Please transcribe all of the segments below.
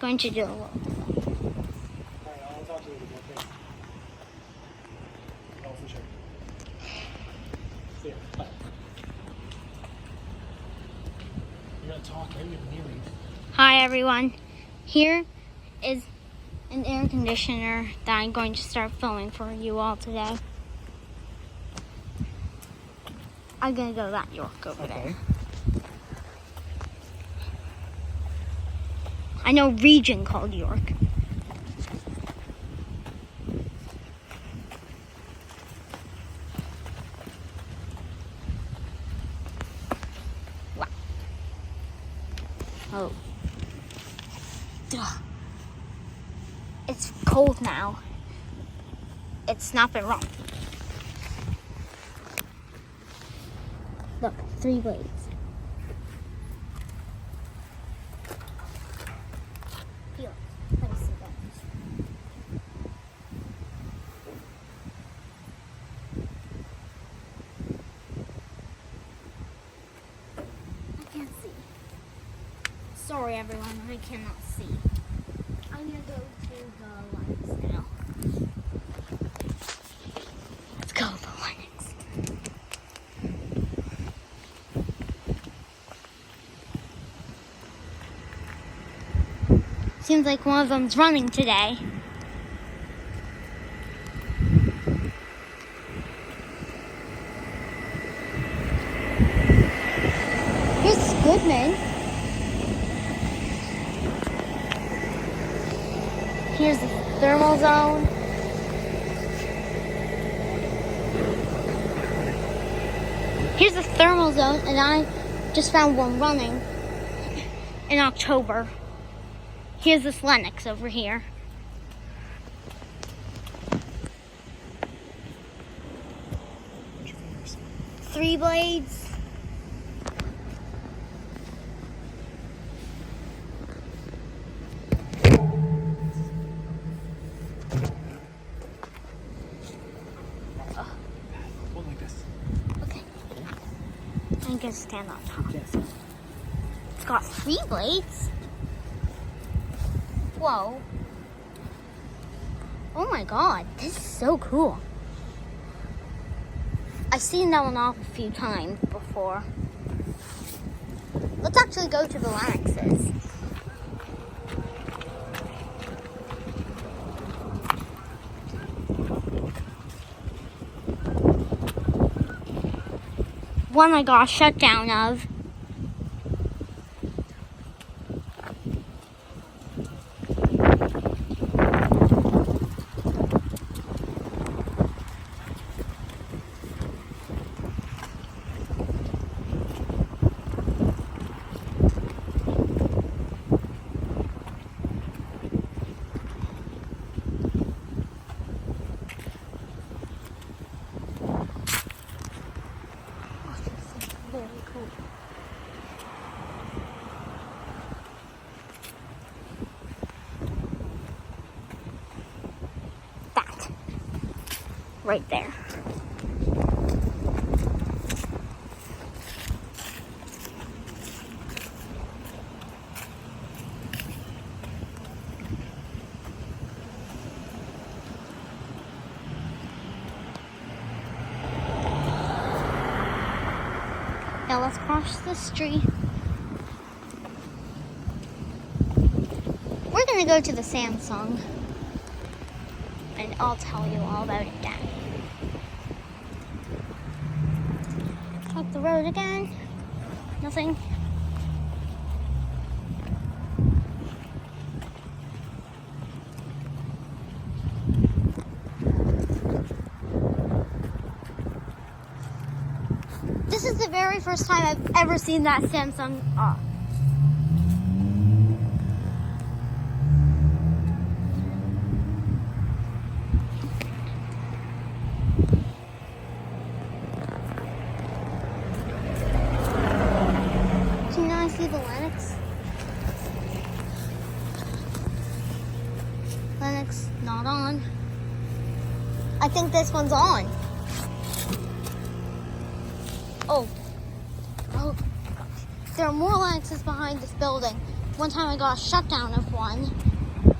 going to do a little. Alright, I'll talk to you again. Okay. Oh, for sure. See ya. Bye. You're gonna talk right when you leave. Hi everyone. Here is an air conditioner that I'm going to start filming for you all today. I'm gonna go that York over there. I know region called York. Wow. Oh. Duh. It's cold now. It's not been wrong. Look, 3 blades. Here, let me see that. I can't see. Sorry everyone, I cannot see. I'm gonna go to the Lennox now. Let's go to the Lennox. Seems like one of them's running today. Here's Goodman. Here's the thermal zone. Here's the thermal zone, and I just found one running in October. Here's this Lennox over here. What's your fingers? 3 blades. Hold like this. Okay. I'm gonna stand on top. Yes. It's got 3 blades. Whoa. Oh my god, this is so cool. I've seen that one off a few times before. Let's actually go to the Lennoxes. One I got a shutdown of. Very cool. That. Right there. Now let's cross the street. We're gonna go to the Samsung, and I'll tell you all about it then. Up the road again. Nothing. This is the very first time I've ever seen that Samsung off. So now I see the Lennox. Lennox not on. I think this one's on. Oh. There are more Lennoxes behind this building. One time I got a shutdown of one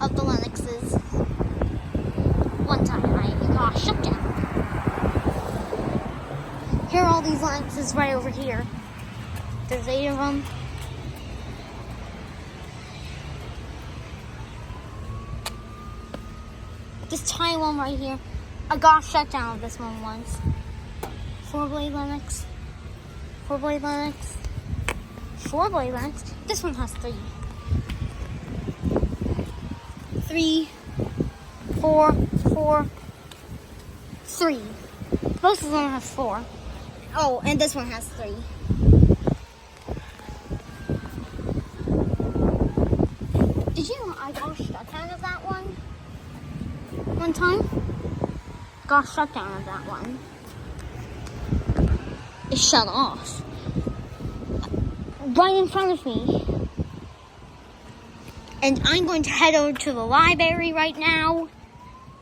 of the Lennoxes. One time I got a shutdown. Here are all these Lennoxes right over here. There's 8 of them. This tiny one right here. I got a shutdown of this one once. 4-blade Lennox. 4-blade Lennox. 4-blade Lennox. This one has 3. 3, 4, 4, 3. Most of them have 4. Oh, and this one has 3. Did you know I got a shutdown of that one? One time? Got a shutdown of that one. It shut off. Right in front of me. And I'm going to head over to the library right now.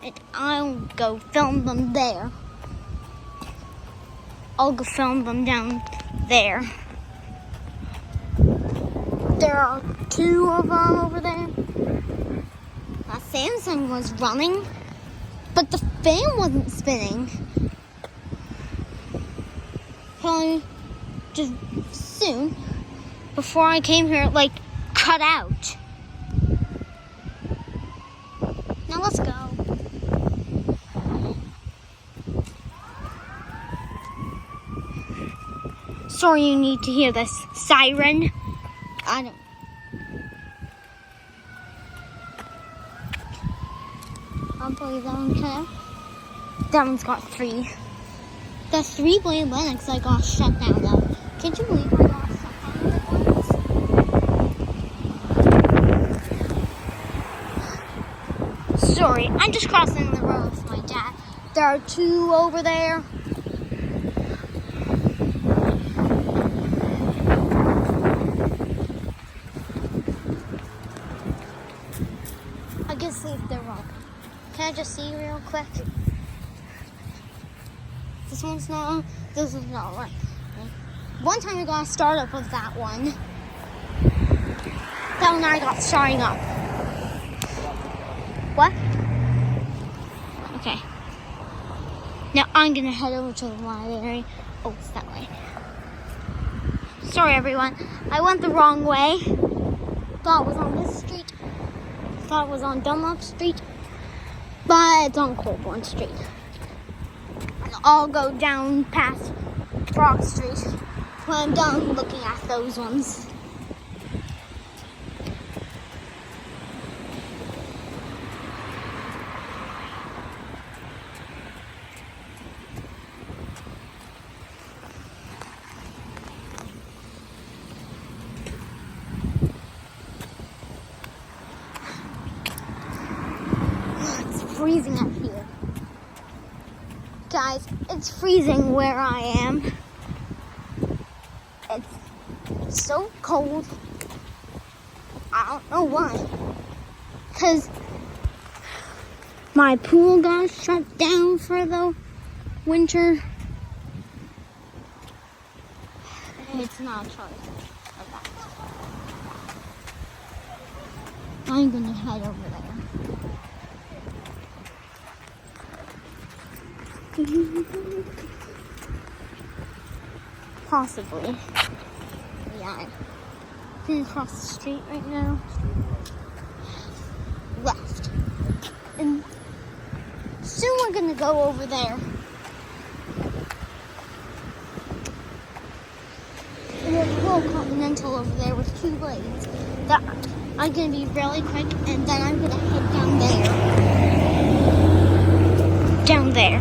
And I'll go film them there. I'll go film them down there. There are 2 of them over there. That Samsung was running, but the fan wasn't spinning. Probably just soon, before I came here, it like cut out. Now let's go. Sorry you need to hear this siren. I believe that one cut out. That one's got 3. The 3-blade Lennox I got shut down though. Can't you believe I got shut down once? Sorry, I'm just crossing the road with my dad. There are 2 over there. I can see if they're wrong. Can I just see real quick? This one's not on. This one's not on. One time I got a startup of that one. That one I got starting up. What? Okay. Now I'm gonna head over to the library. Oh, it's that way. Sorry everyone. I went the wrong way. Thought it was on this street. Thought it was on Dunlop Street. But it's on Colborne Street. I'll go down past Brock Street when I'm done looking at those ones. It's freezing up here. Guys, it's freezing where I am. It's so cold. I don't know why. Because my pool got shut down for the winter. It's not a choice of that. I'm going to head over there. Possibly. Yeah. I'm gonna cross the street right now. Left. And soon we're gonna go over there. And there's a little Continental over there with 2 blades. That I'm gonna be really quick, and then I'm gonna head down there. Down there.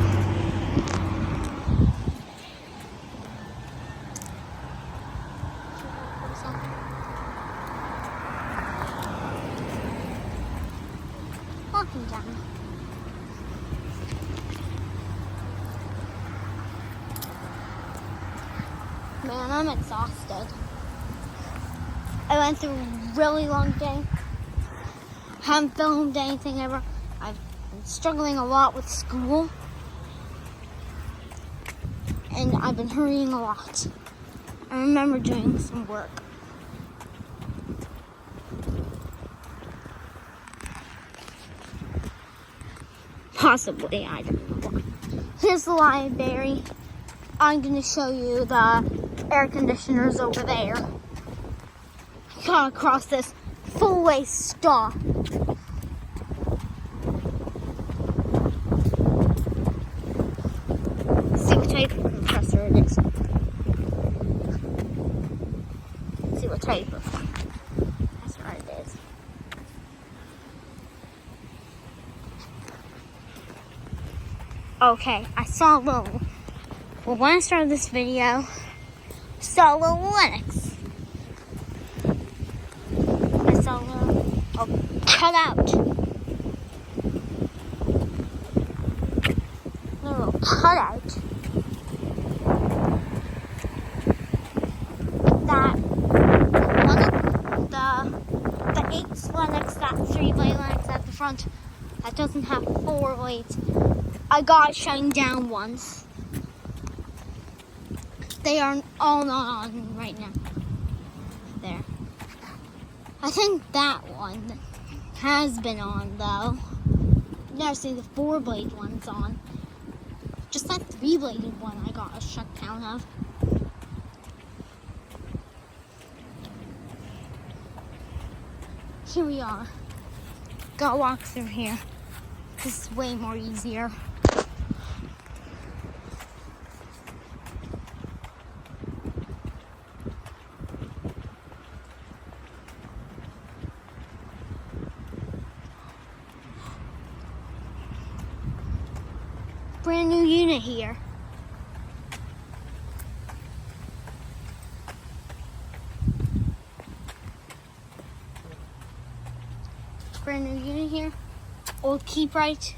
Walking down. Man, I'm exhausted. I went through a really long day. Haven't filmed anything ever. I've been struggling a lot with school. And I've been hurrying a lot. I remember doing some work. Possibly, I don't know. Here's the library. I'm going to show you the air conditioners over there. Got across this full-way stop. See what type of compressor it is. See what type of compressor it is. Okay, I saw a little. Well, when I started this video, I saw a little Lennox. I saw a little cutout. Little cutout. That one of the 8 Lennox, that 3-blade Lennox at the front, that doesn't have 4 blades. I got shutting down once. They are all not on right now. There. I think that one has been on though. I've never seen the 4-blade ones on. Just that 3-bladed one I got a shutdown of. Here we are. Gotta walk through here. This is way more easier. Brand new unit here. Brand new unit here. Old keep right.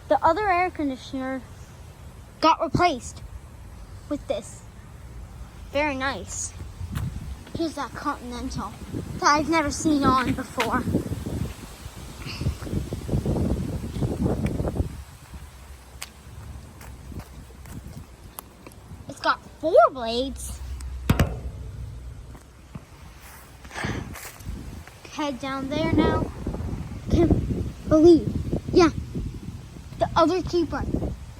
The other air conditioner got replaced with this. Very nice. Here's that Continental that I've never seen on before. It's got 4 blades. Head down there now. Can't believe. Yeah. The other keeper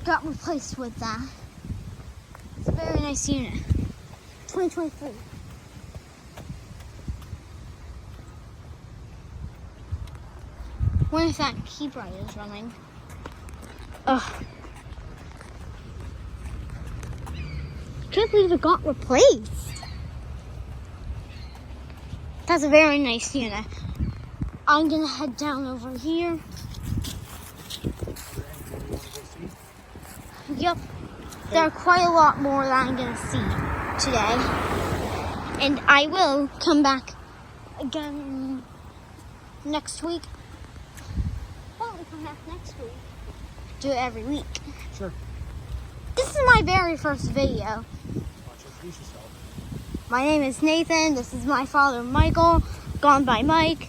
got replaced with that. It's a very nice unit. 2023. What if that keeper is running? Ugh. Can't believe it got replaced. That's a very nice unit. I'm gonna head down over here. Yep, there are quite a lot more that I'm gonna see today. And I will come back again next week. Why don't we come back next week? Do it every week. Sure. This is my very first video. Introduce yourself. My name is Nathan. This is my father, Michael, gone by Mike.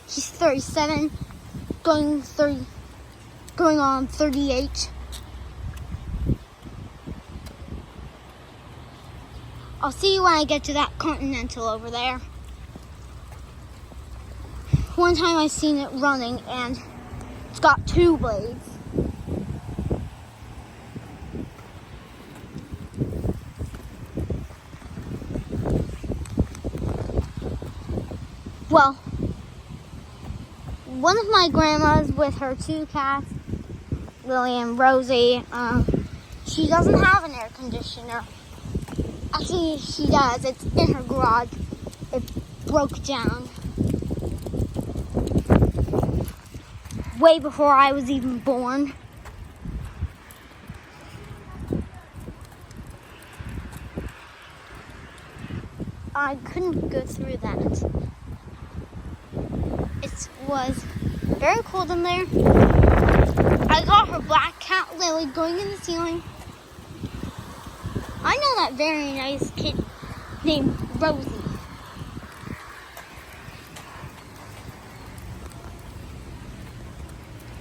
He's 37, going on 38. I'll see you when I get to that Continental over there. One time I seen it running and it's got 2 blades. Well, one of my grandmas with her 2 cats, Lily and Rosie, she doesn't have an air conditioner. Actually, she does. It's in her garage. It broke down way before I was even born. I couldn't go through that. It was very cold in there. I got her black cat Lily going in the ceiling. I know that very nice kid named Rosie.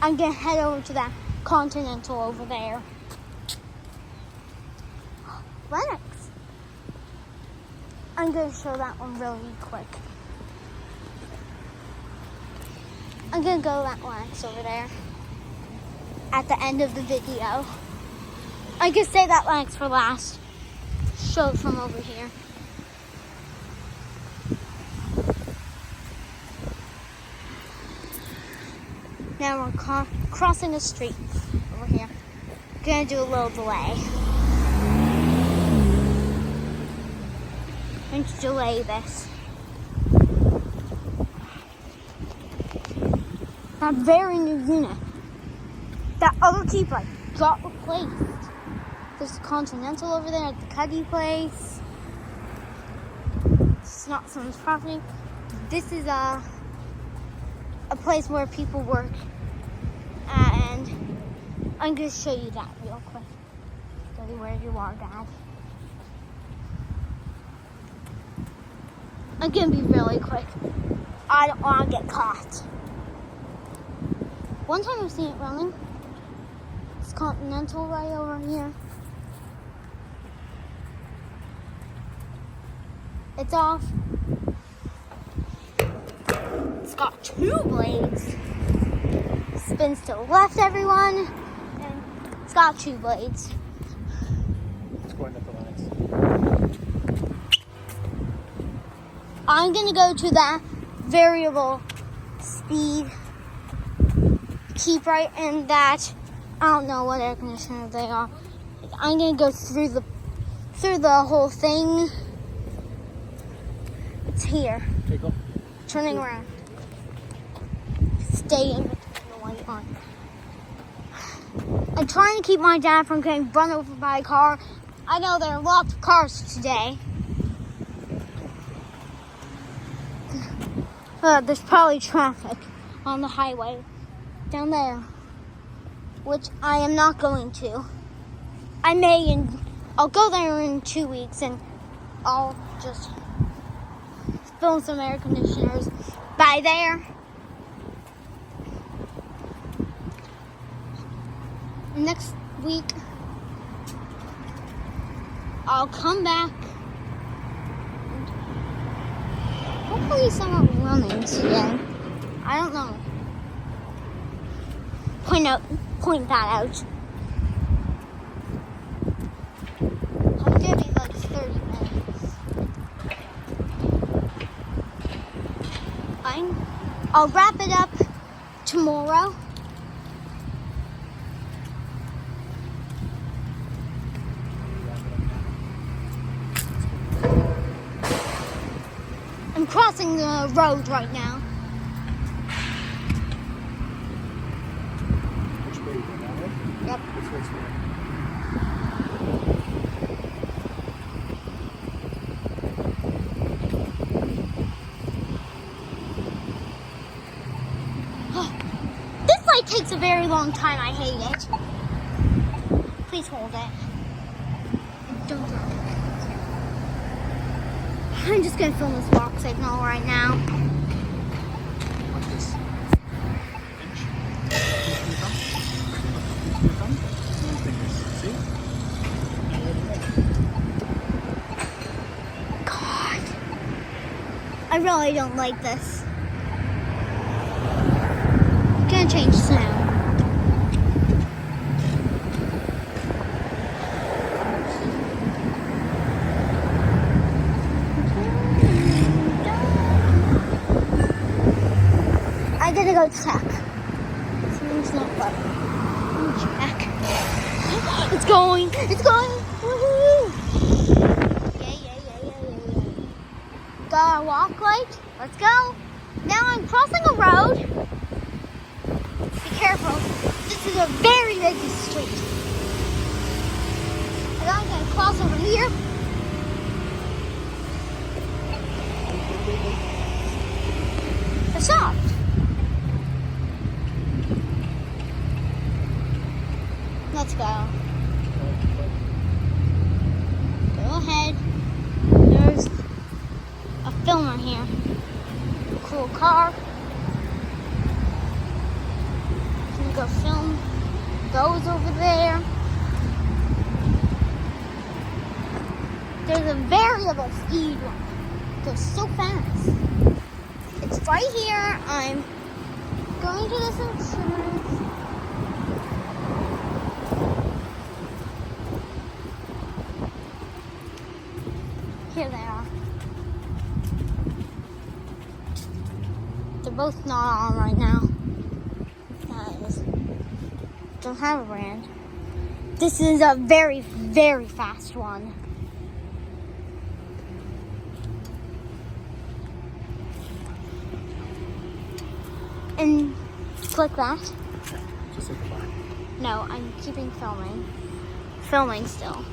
I'm gonna head over to that Continental over there. Lennox. I'm gonna show that one really quick. I'm gonna go that Lennox over there at the end of the video. I could say that Lennox for last. Show it from over here. Now we're crossing the street over here. Gonna do a little delay. I'm going to delay this. That very new unit. That other key pipe got replaced. There's a Continental over there at the Cuddy place. It's not someone's property. This is a place where people work. And I'm going to show you that real quick. Daddy, where you are, Dad. I'm going to be really quick. I don't want to get caught. One time I've seen it running. It's Continental right over here. It's off. It's got 2 blades. Spins to the left, everyone. And it's got 2 blades. It's going up the Lennox. I'm gonna go to that variable speed. Keep right in that. I don't know what air conditioner they are. I'm gonna go through the whole thing. It's here. Okay, go. Turning around. Staying with the white line. I'm trying to keep my dad from getting run over by a car. I know there are lots of cars today. There's probably traffic on the highway down there, which I am not going to. I'll go there in 2 weeks and I'll just film some air conditioners by there. Next week, I'll come back. Hopefully some are running today. I don't know. Point that out. I'll give you like 30 minutes. I'll wrap it up tomorrow. I'm crossing the road right now. Which way are you going? That way? Yep. Which way's going? This light takes a very long time. I hate it. Please hold it. Don't drop it. I'm just going to film this walk signal right now. Watch this. Pinch. Pinch your thumb. Pinch your thumb. See? God. I really don't like this. I'm going to change sound. I'm gonna go check. Something's not right. Check. It's going. Woohoo! Yeah. Got a walk light. Let's go. Now I'm crossing a road. Be careful. This is a very busy street. And I'm gonna cross over here. I stopped. Let's go. Go ahead. There's a filmer here. Cool car. Can go film those over there. There's a variable speed one. Goes so fast. It's right here. I'm going to this insurance. Here they are. They're both not on right now. Guys, don't have a brand. This is a very, very fast one. And click that. Just say goodbye. No, I'm keeping filming. Filming still.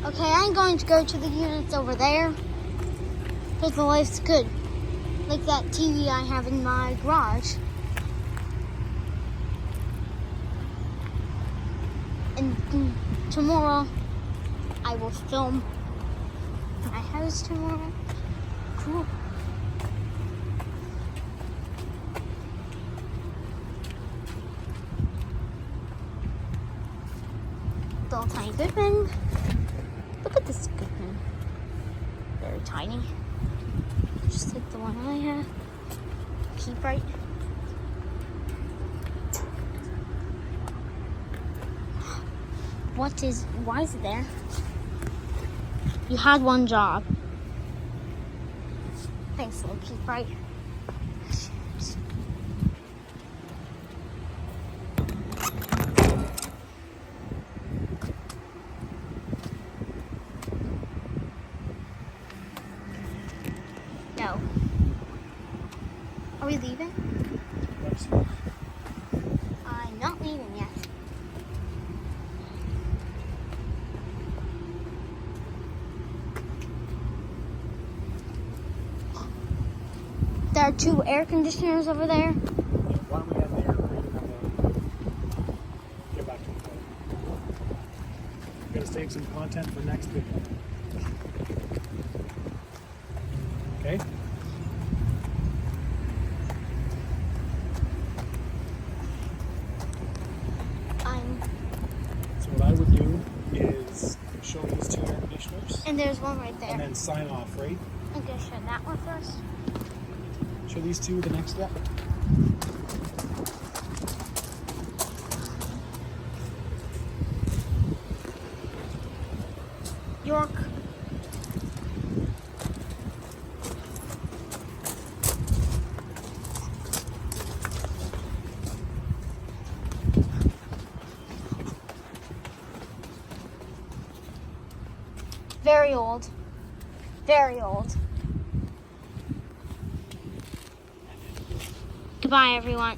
Okay, I'm going to go to the units over there. Because the life's good. Like that TV I have in my garage. And tomorrow, I will film my house tomorrow. Cool. Little tiny Goodman. Look at this Goodman. Very tiny. Just like the one I have. Keep right. Why is it there? You had one job. Thanks, little keep right. No. Are we leaving? I'm not leaving yet. There are 2 air conditioners over there. Why don't we have the air rating on the... Get back to the phone. We're going to save some content for next video. Okay? So what I would do is show these 2 air conditioners. And there's one right there. And then sign off, right? I'm gonna show that one first. Show these 2 the next step. York. Very old. Very old. Goodbye, everyone.